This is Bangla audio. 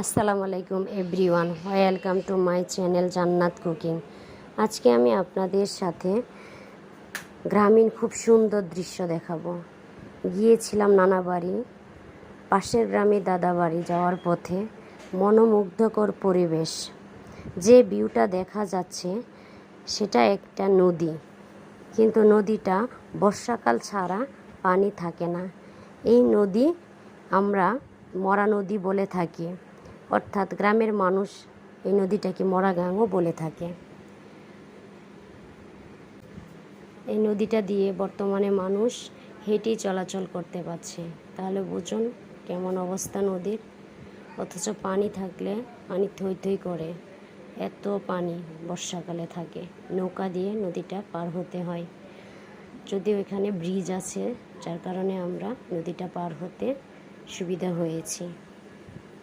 আসসালামু আলাইকুম everyone, welcome to my channel জান্নাত কুকিং। আজকে আমি আপনাদের সাথে গ্রামীণ খুব সুন্দর দৃশ্য দেখাবো। গিয়েছিলাম নানা বাড়ি, পাশের গ্রামে দাদা বাড়ি যাওয়ার পথে মনোমুগ্ধকর পরিবেশ। যে ভিউটা দেখা যাচ্ছে সেটা একটা নদী, কিন্তু নদীটা বর্ষাকাল ছাড়া পানি থাকে না। এই নদী আমরা মরা নদী বলে থাকি, অর্থাৎ গ্রামের মানুষ এই নদীটাকে মরা গাঙও বলে থাকে। এই নদীটা দিয়ে বর্তমানে মানুষ হেঁটেই চলাচল করতে পারছে। তাহলে বুঝুন কেমন অবস্থা নদীর। অথচ পানি থাকলে পানি থই থই করে, এত পানি বর্ষাকালে থাকে। নৌকা দিয়ে নদীটা পার হতে হয়, যদিও এখানে ব্রিজ আছে, যার কারণে আমরা নদীটা পার হতে সুবিধা হয়েছে।